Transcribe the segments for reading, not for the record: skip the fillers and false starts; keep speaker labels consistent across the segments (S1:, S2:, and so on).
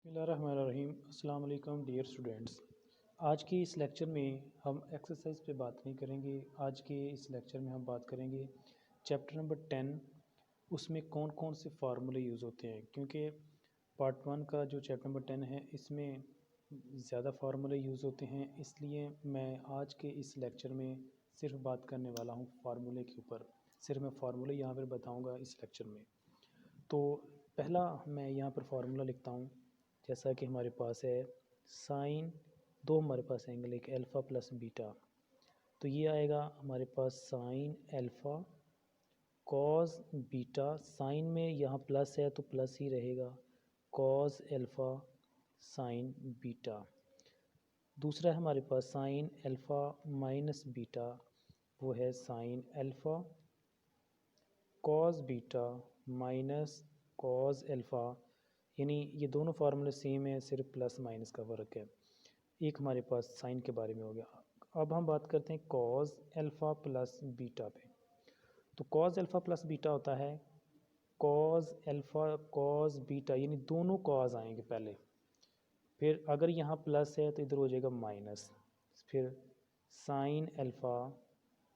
S1: बिस्मिल्लाहिर्रहमानिर्रहीम। अस्सलाम वालेकुम डियर स्टूडेंट्स। आज के इस लेक्चर में हम एक्सरसाइज पे बात नहीं करेंगे। आज के इस लेक्चर में हम बात करेंगे चैप्टर नंबर 10, उसमें कौन कौन से फार्मूले यूज़ होते हैं। क्योंकि पार्ट 1 का जो चैप्टर नंबर 10 है इसमें ज़्यादा फार्मूले यूज़ होते हैं, इसलिए मैं आज के इस लेक्चर में सिर्फ बात करने वाला हूँ फार्मूले के ऊपर। सिर्फ मैं फार्मूले यहाँ पर बताऊँगा इस लेक्चर में। तो पहला मैं यहाँ पर फार्मूला लिखता हूँ, जैसा कि हमारे पास है साइन, दो हमारे पास एंगल, एक अल्फ़ा प्लस बीटा। तो ये आएगा हमारे पास sine alpha cos beta. Sine में यहाँ प्लस है तो प्लस ही रहेगा, कॉस अल्फ़ा साइन बीटा। दूसरा है हमारे पास साइन अल्फ़ा माइनस बीटा, वो है sign alpha cos beta minus cos alpha. यानी ये दोनों फार्मूले सेम है, सिर्फ प्लस माइनस का फ़र्क है। एक हमारे पास साइन के बारे में हो गया। अब हम बात करते हैं कॉस अल्फ़ा प्लस बीटा पे। तो कॉस अल्फ़ा प्लस बीटा होता है कॉस अल्फ़ा कॉस बीटा, यानी दोनों कॉस आएंगे पहले, फिर अगर यहाँ प्लस है तो इधर हो जाएगा माइनस, फिर sine alpha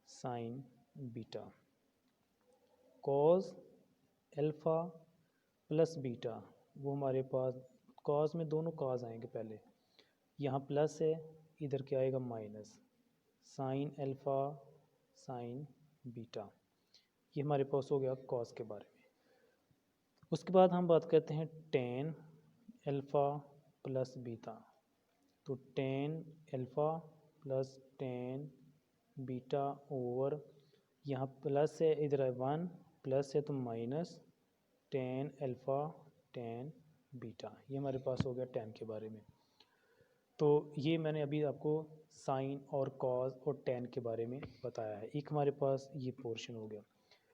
S1: sine beta. Cos alpha plus beta, वो हमारे पास कॉस में दोनों कॉस आएंगे पहले, यहाँ प्लस है इधर क्या आएगा minus, sine alpha sine beta. ये हमारे पास हो गया कॉस के बारे में। उसके बाद हम बात करते हैं टेन अल्फ़ा प्लस बीटा। तो tan alpha plus tan beta over, यहाँ प्लस है इधर है वन, प्लस है तो minus tan alpha tan beta. ये हमारे पास हो गया टेन के बारे में। तो ये मैंने अभी आपको साइन और कॉस और टेन के बारे में बताया है। एक हमारे पास ये पोर्शन हो गया।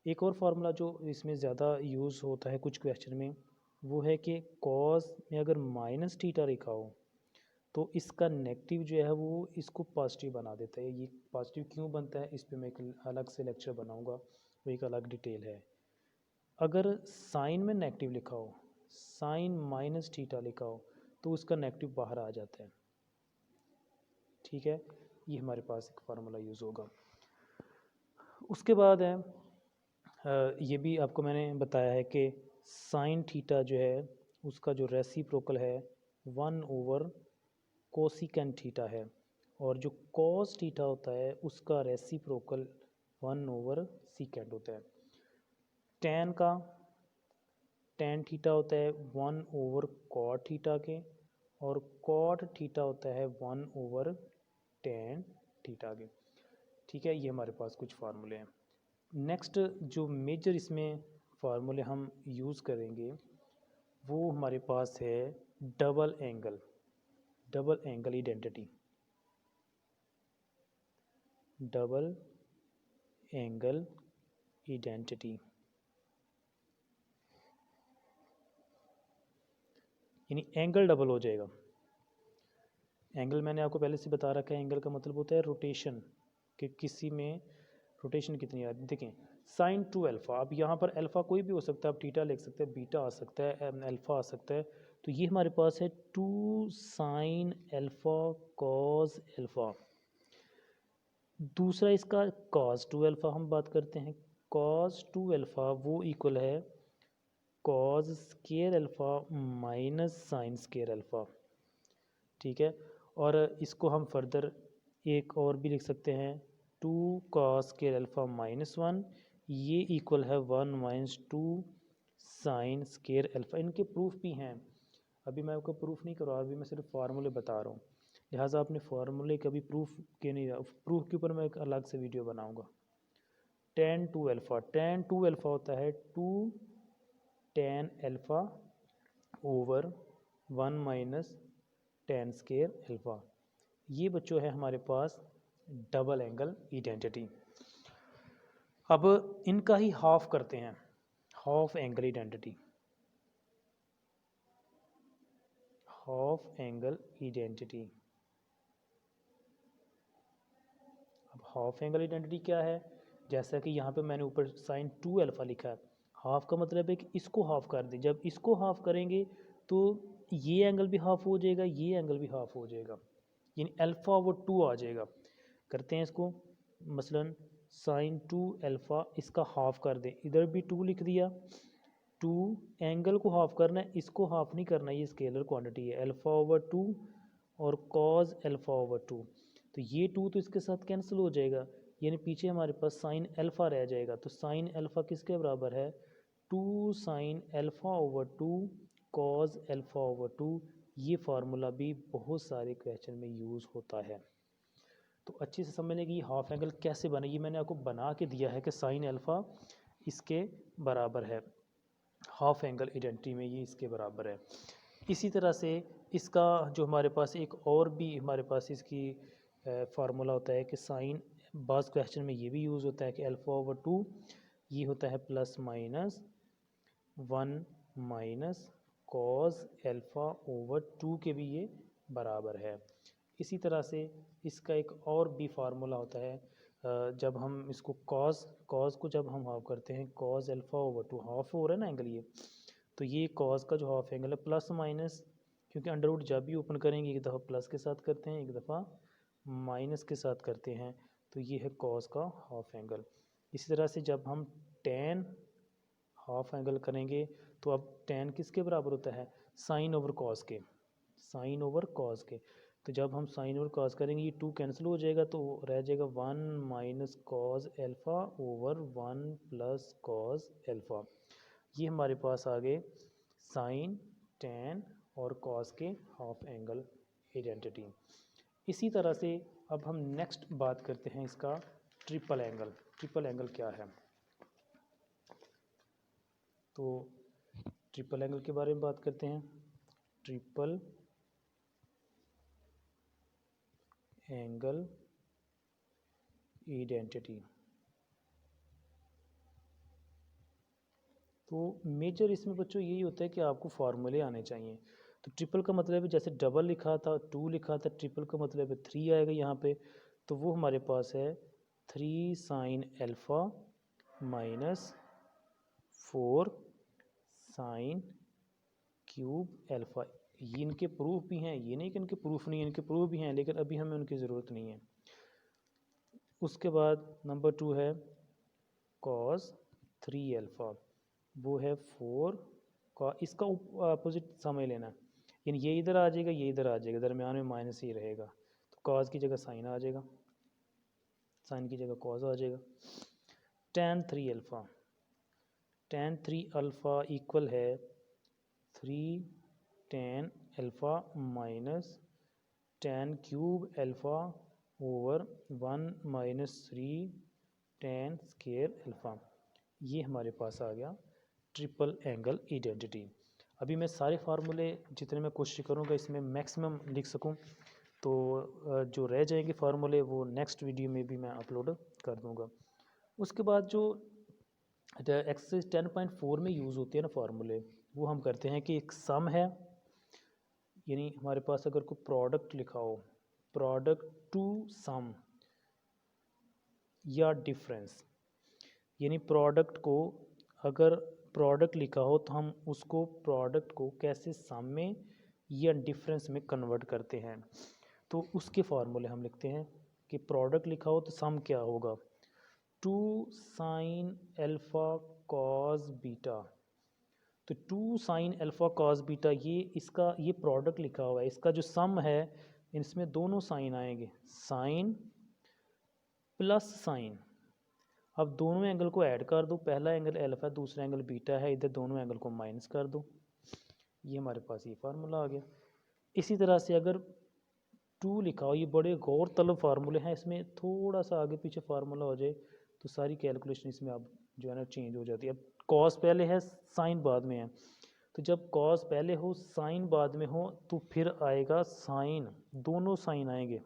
S1: एक और फार्मूला जो इसमें ज़्यादा यूज़ होता है कुछ क्वेश्चन में, वो है कि कॉस में अगर माइनस थीटा लिखा हो तो इसका नेगेटिव जो है वो इसको पॉजिटिव बना देता है। ये पॉजिटिव क्यों बनता है इस पर मैं एक अलग से लेक्चर बनाऊँगा, वो एक अलग डिटेल है। अगर साइन में नेगेटिव लिखा हो, साइन माइनस थीटा लिखा हो, तो उसका नेगेटिव बाहर आ जाता है। ठीक है, ये हमारे पास एक फार्मूला यूज़ होगा। उसके बाद है ये भी आपको मैंने बताया है कि साइन थीटा जो है उसका जो रेसिप्रोकल है 1/, कोसिकेंट थीटा है, और जो कॉस थीटा होता है उसका रेसिप्रोकल 1/, होता है। टेन का टेन थीटा होता है 1/, कॉट थीटा के, और कॉट थीटा होता है 1/tan थीटा के। ठीक है, ये हमारे पास कुछ फार्मूले हैं। नेक्स्ट जो मेजर इसमें फार्मूले हम यूज़ करेंगे वो हमारे पास है double angle identity. Double angle identity यानी एंगल डबल हो जाएगा। एंगल मैंने आपको पहले से बता रखा है, एंगल का मतलब होता है रोटेशन, कि किसी में रोटेशन कितनी आ रही है। देखें साइन 2 अल्फ़ा, अब यहाँ पर अल्फ़ा कोई भी हो सकता है, आप थीटा लिख सकते हैं, बीटा आ सकता है, अल्फ़ा आ सकता है। तो ये हमारे पास है 2 साइन अल्फ़ा कॉस अल्फ़ा। दूसरा इसका कॉस 2 अल्फ़ा हम बात करते हैं। कॉस 2 अल्फ़ा वो इक्वल है cos square alpha minus sine square alpha. ठीक है, और इसको हम फर्दर एक और भी लिख सकते हैं, 2 कॉस स्केयर अल्फ़ा -1, ये इक्वल है 1 - 2 साइन स्केयर अल्फ़ा। इनके प्रूफ भी हैं, अभी मैं आपको प्रूफ नहीं करवा, अभी मैं सिर्फ फार्मूले बता रहा हूँ, लिहाजा आपने फार्मूले कभी प्रूफ के नहीं, प्रूफ के ऊपर मैं एक अलग से वीडियो बनाऊँगा। टेन 2 अल्फ़ा होता है 2 tan alpha over 1 - tan square alpha. ये बच्चों है हमारे पास डबल एंगल आइडेंटिटी। अब इनका ही हाफ करते हैं, half angle identity. Half angle identity, अब हाफ एंगल आइडेंटिटी क्या है, जैसा कि यहाँ पे मैंने ऊपर साइन 2 अल्फ़ा लिखा है, हाफ का मतलब है कि इसको हाफ कर दें। जब इसको हाफ करेंगे तो ये एंगल भी हाफ हो जाएगा, ये एंगल भी हाफ हो जाएगा, यानी अल्फ़ा ओवर 2 आ जाएगा। करते हैं इसको, मसलन साइन 2 अल्फ़ा, इसका हाफ कर दें, इधर भी 2 लिख दिया। 2 एंगल को हाफ करना है, इसको हाफ नहीं करना, ये स्केलर क्वांटिटी है, अल्फ़ा ओवर 2 और कॉज अल्फ़ा ओवर 2। तो ये 2 तो इसके साथ कैंसिल हो जाएगा, यानी पीछे हमारे पास साइन अल्फ़ा रह जाएगा। तो साइन अल्फ़ा किसके बराबर है, 2 sine alpha over 2 cos alpha over 2। ये फार्मूला भी बहुत सारे क्वेश्चन में यूज़ होता है। तो अच्छे से समझने की हाफ एंगल कैसे बने, ये मैंने आपको बना के दिया है कि साइन अल्फ़ा इसके बराबर है, हाफ एंगल आइडेंटिटी में ये इसके बराबर है। इसी तरह से इसका जो हमारे पास एक और भी हमारे पास इसकी फार्मूला होता है कि साइन, बाज़ क्वेश्चन में ये भी यूज़ होता है कि अल्फ़ा ओवर 2 ये होता है plus minus 1 minus cos alpha over 2 के भी ये बराबर है। इसी तरह से इसका एक और भी फार्मूला होता है, जब हम इसको कॉस को जब हम हाफ करते हैं, कॉस अल्फ़ा ओवर 2 हाफ हो रहा है ना एंगल ये, तो ये कॉस का जो हाफ एंगल है प्लस माइनस, क्योंकि अंडर रूट जब भी ओपन करेंगे एक दफ़ा प्लस के साथ करते हैं, एक दफ़ा माइनस के साथ करते हैं, तो ये है कॉस का हाफ एंगल। इसी तरह से जब हम टेन हाफ एंगल करेंगे, तो अब टेन किसके बराबर होता है, साइन ओवर कॉस के, साइन ओवर कॉस के। तो जब हम साइन ओवर कॉस करेंगे, ये 2 कैंसिल हो जाएगा, तो रह जाएगा 1 minus cos alpha over 1 plus cos alpha. ये हमारे पास आ गए साइन, टेन और कॉस के हाफ एंगल आइडेंटिटी। इसी तरह से अब हम नेक्स्ट बात करते हैं इसका ट्रिपल एंगल। ट्रिपल एंगल क्या है, तो ट्रिपल एंगल के बारे में बात करते हैं। ट्रिपल एंगल आइडेंटिटी, तो मेजर इसमें बच्चों यही होता है कि आपको फार्मूले आने चाहिए। तो ट्रिपल का मतलब है, जैसे डबल लिखा था 2 लिखा था, ट्रिपल का मतलब है 3 आएगा यहाँ पे, तो वो हमारे पास है 3 sine alpha minus 4 sine cube alpha. ये इनके प्रूफ भी हैं, ये नहीं कि इनके प्रूफ नहीं है, इनके प्रूफ भी हैं, लेकिन अभी हमें उनकी ज़रूरत नहीं है। उसके बाद नंबर 2 है कॉस 3 अल्फ़ा, वो है 4 का, इसका अपोजिट समझ लेना, यानी ये इधर आ जाएगा, ये इधर आ जाएगा, दरमियान में माइनस ही रहेगा, तो कॉस की जगह साइन आ जाएगा, साइन की जगह कॉस आ जाएगा। tan 3 alpha, tan 3 alpha equal है 3 tan alpha minus tan cube alpha over 1 minus 3 tan square alpha. ये हमारे पास आ गया ट्रिपल एंगल आइडेंटिटी। अभी मैं सारे फार्मूले जितने मैं कोशिश करूँगा इसमें मैक्सिमम लिख सकूँ, तो जो रह जाएंगे फार्मूले वो नेक्स्ट वीडियो में भी मैं अपलोड कर दूँगा। उसके बाद जो एक्सरसाइज 10.4 में यूज़ होते हैं ना फार्मूले, वो हम करते हैं कि एक सम है, यानी हमारे पास अगर कोई प्रोडक्ट लिखा हो, प्रोडक्ट टू सम या डिफरेंस, यानी प्रोडक्ट को अगर प्रोडक्ट लिखा हो तो हम उसको प्रोडक्ट को कैसे सम में या डिफरेंस में कन्वर्ट करते हैं, तो उसके फार्मूले हम लिखते हैं कि प्रोडक्ट लिखा हो तो सम क्या होगा, 2 साइन अल्फ़ा कॉस बीटा। तो 2 साइन अल्फ़ा कॉस बीटा, ये इसका ये प्रोडक्ट लिखा हुआ है, इसका जो सम है इसमें दोनों साइन आएंगे, साइन प्लस साइन। अब दोनों एंगल को ऐड कर दो, पहला एंगल अल्फ़ा है, दूसरा एंगल बीटा है, इधर दोनों एंगल को माइनस कर दो, ये हमारे पास ये फार्मूला आ गया। इसी तरह से अगर 2 लिखा हो, ये बड़े गौर तलब फार्मूले हैं, इसमें थोड़ा सा आगे पीछे फार्मूला हो जाए तो सारी कैलकुलेशन इसमें अब जो है ना चेंज हो जाती है। अब कॉस पहले है, साइन बाद में है, तो जब कॉस पहले हो साइन बाद में हो तो फिर आएगा साइन, दोनों साइन आएंगे,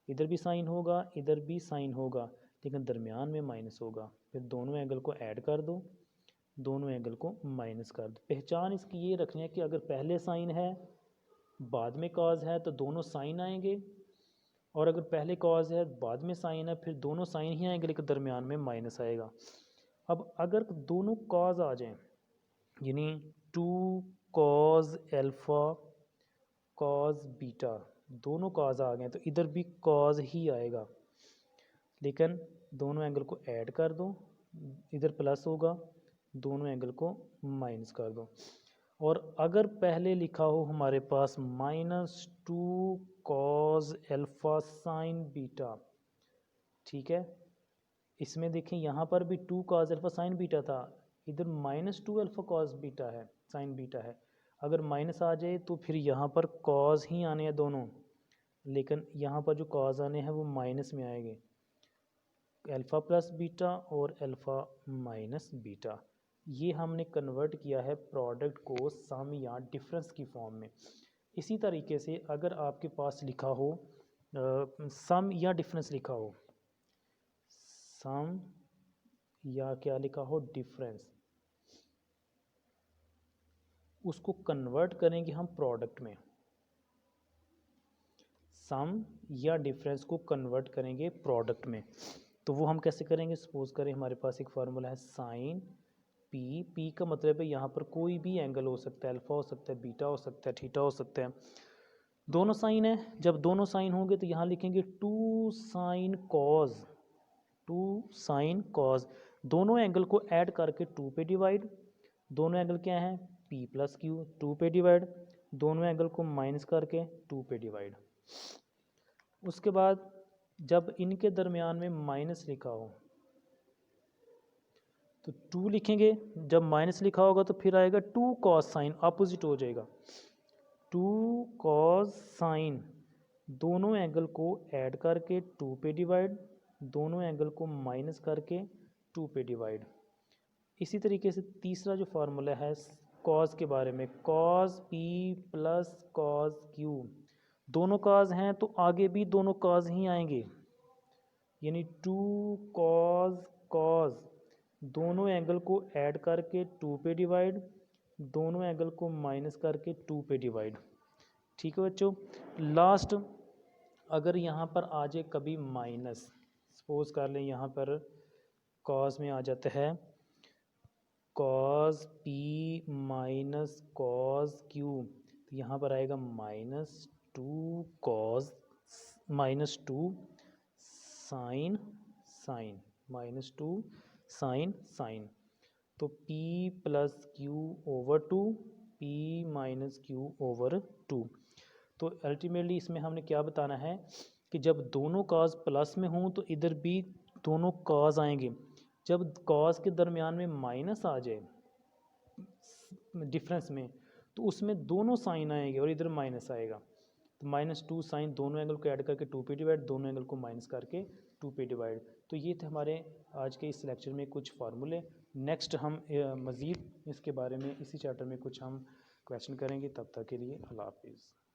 S1: इधर भी साइन होगा इधर भी साइन होगा, लेकिन दरमियान में माइनस होगा। फिर दोनों एंगल को ऐड कर दो, दोनों एंगल को माइनस कर दो। पहचान इसकी ये रखनी है कि अगर पहले साइन है बाद में कॉज है तो दोनों साइन आएंगे, और अगर पहले कॉज है बाद में साइन है फिर दोनों साइन ही आएंगे, लेकिन दरमियान में माइनस आएगा। अब अगर दोनों कॉज आ जाएं, यानी 2 कॉज एल्फ़ा कॉज बीटा, दोनों कॉज आ गए तो इधर भी कॉज ही आएगा, लेकिन दोनों एंगल को ऐड कर दो, इधर प्लस होगा, दोनों एंगल को माइनस कर दो। और अगर पहले लिखा हो हमारे पास -2 कॉज एल्फ़ा साइन बीटा, ठीक है, इसमें देखें यहाँ पर भी 2 कॉज एल्फ़ा साइन बीटा था, इधर -2 अल्फ़ा कॉज बीटा है, साइन बीटा है। अगर माइनस आ जाए तो फिर यहाँ पर कॉज ही आने हैं दोनों, लेकिन यहाँ पर जो कॉज आने हैं वो माइनस में आएंगे, अल्फ़ा प्लस बीटा और अल्फ़ा माइनस बीटा। ये हमने कन्वर्ट किया है प्रोडक्ट को सम या डिफरेंस की फॉर्म में। इसी तरीके से अगर आपके पास लिखा हो सम या डिफरेंस लिखा हो, सम या क्या लिखा हो डिफरेंस, उसको कन्वर्ट करेंगे हम प्रोडक्ट में। सम या डिफरेंस को कन्वर्ट करेंगे प्रोडक्ट में, तो वो हम कैसे करेंगे? सपोज करें हमारे पास एक फार्मूला है साइन पी, पी का मतलब है यहाँ पर कोई भी एंगल हो सकता है, अल्फ़ा हो सकता है, बीटा हो सकता है, थीटा हो सकता है, दोनों साइन है। जब दोनों साइन होंगे तो यहाँ लिखेंगे 2 साइन कॉज, 2 साइन कॉज, दोनों एंगल को ऐड करके 2 पे डिवाइड, दोनों एंगल क्या है P प्लस Q, 2 पे डिवाइड, दोनों एंगल को माइनस करके 2 पे डिवाइड। उसके बाद जब इनके दरमियान में माइनस लिखा हो तो 2 लिखेंगे, जब माइनस लिखा होगा तो फिर आएगा 2 कॉस साइन, अपोजिट हो जाएगा 2 कॉस साइन, दोनों एंगल को ऐड करके 2 पे डिवाइड, दोनों एंगल को माइनस करके 2 पे डिवाइड। इसी तरीके से तीसरा जो फार्मूला है कॉज के बारे में, cause P plus cos Q, दोनों कॉज हैं तो आगे भी दोनों कॉज ही आएंगे, यानी 2 कॉज कॉज, दोनों एंगल को ऐड करके 2 पे डिवाइड, दोनों एंगल को माइनस करके 2 पे डिवाइड। ठीक है बच्चों। लास्ट अगर यहाँ पर आ जाए कभी माइनस, सपोज कर लें यहाँ पर कॉज में आ जाता है cos P minus cos Q, तो यहाँ पर आएगा -2 cos -2 sine sine, -2 sine sine, तो P plus Q over 2, P minus Q over 2। तो अल्टीमेटली इसमें हमने क्या बताना है कि जब दोनों कॉज प्लस में हों तो इधर भी दोनों कॉज आएंगे, जब कॉज के दरमियान में माइनस आ जाए डिफरेंस में तो उसमें दोनों साइन आएंगे और इधर माइनस आएगा, तो -2 साइन, दोनों एंगल को ऐड करके 2 पे डिवाइड, दोनों एंगल को माइनस करके 2 पे डिवाइड। तो ये थे हमारे आज के इस लेक्चर में कुछ फार्मूले। नेक्स्ट हम मज़ीद इसके बारे में इसी चैप्टर में कुछ हम क्वेश्चन करेंगे। तब तक के लिए अल्लाह हाफिज़।